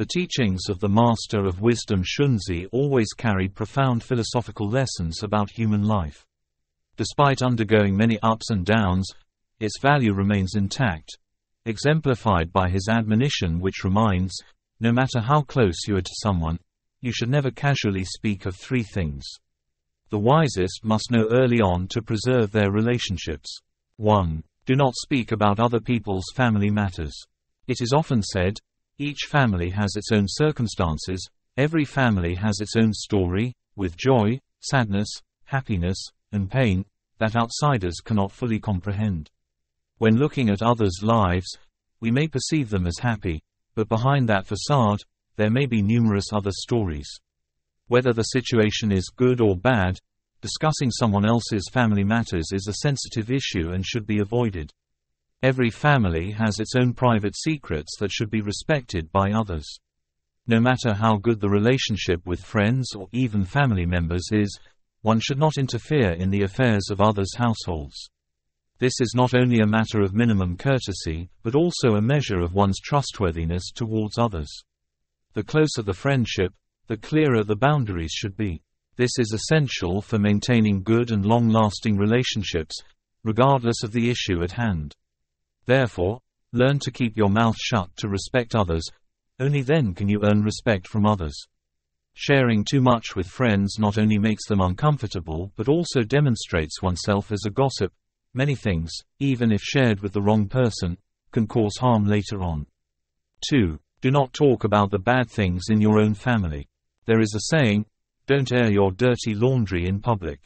The teachings of the Master of Wisdom Xunzi always carried profound philosophical lessons about human life. Despite undergoing many ups and downs, its value remains intact, exemplified by his admonition, which reminds, no matter how close you are to someone, you should never casually speak of three things. The wisest must know early on to preserve their relationships. 1. Do not speak about other people's family matters. It is often said, each family has its own circumstances, every family has its own story, with joy, sadness, happiness, and pain, that outsiders cannot fully comprehend. When looking at others' lives, we may perceive them as happy, but behind that facade, there may be numerous other stories. Whether the situation is good or bad, discussing someone else's family matters is a sensitive issue and should be avoided. Every family has its own private secrets that should be respected by others. No matter how good the relationship with friends or even family members is, one should not interfere in the affairs of others' households. This is not only a matter of minimum courtesy, but also a measure of one's trustworthiness towards others. The closer the friendship, the clearer the boundaries should be. This is essential for maintaining good and long-lasting relationships, regardless of the issue at hand. Therefore, learn to keep your mouth shut to respect others. Only then can you earn respect from others. Sharing too much with friends not only makes them uncomfortable but also demonstrates oneself as a gossip. Many things, even if shared with the wrong person, can cause harm later on. 2. Do not talk about the bad things in your own family. There is a saying, don't air your dirty laundry in public.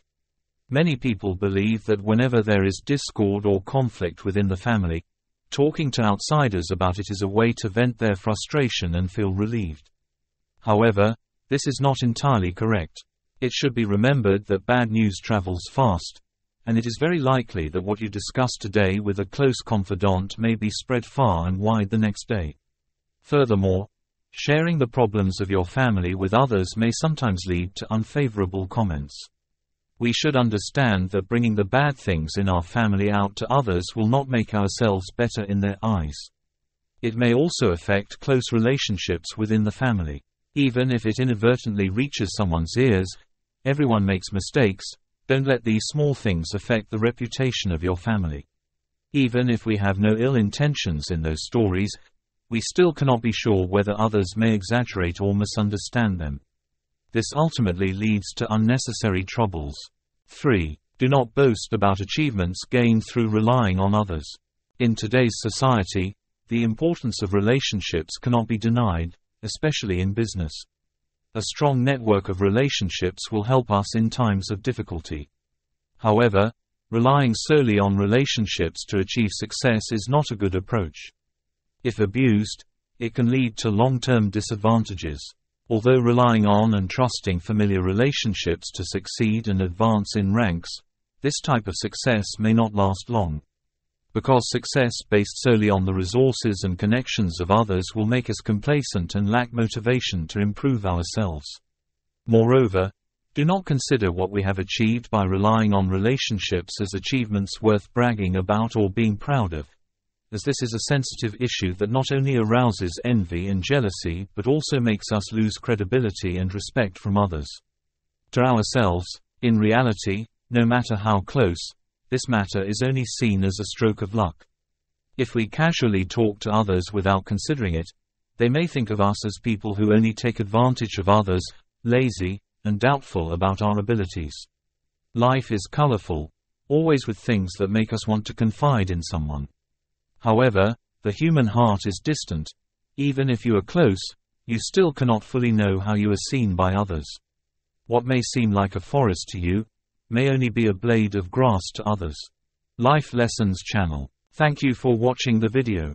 Many people believe that whenever there is discord or conflict within the family, talking to outsiders about it is a way to vent their frustration and feel relieved. However, this is not entirely correct. It should be remembered that bad news travels fast, and it is very likely that what you discuss today with a close confidant may be spread far and wide the next day. Furthermore, sharing the problems of your family with others may sometimes lead to unfavorable comments. We should understand that bringing the bad things in our family out to others will not make ourselves better in their eyes. It may also affect close relationships within the family. Even if it inadvertently reaches someone's ears, everyone makes mistakes. Don't let these small things affect the reputation of your family. Even if we have no ill intentions in those stories, we still cannot be sure whether others may exaggerate or misunderstand them. This ultimately leads to unnecessary troubles. 3. Do not boast about achievements gained through relying on others. In today's society, the importance of relationships cannot be denied, especially in business. A strong network of relationships will help us in times of difficulty. However, relying solely on relationships to achieve success is not a good approach. If abused, it can lead to long-term disadvantages. Although relying on and trusting familiar relationships to succeed and advance in ranks, this type of success may not last long. Because success based solely on the resources and connections of others will make us complacent and lack motivation to improve ourselves. Moreover, do not consider what we have achieved by relying on relationships as achievements worth bragging about or being proud of, as this is a sensitive issue that not only arouses envy and jealousy but also makes us lose credibility and respect from others. To ourselves, in reality, no matter how close, this matter is only seen as a stroke of luck. If we casually talk to others without considering it, they may think of us as people who only take advantage of others, lazy, and doubtful about our abilities. Life is colorful, always with things that make us want to confide in someone. However, the human heart is distant. Even if you are close, you still cannot fully know how you are seen by others. What may seem like a forest to you, may only be a blade of grass to others. Life Lessons Channel. Thank you for watching the video.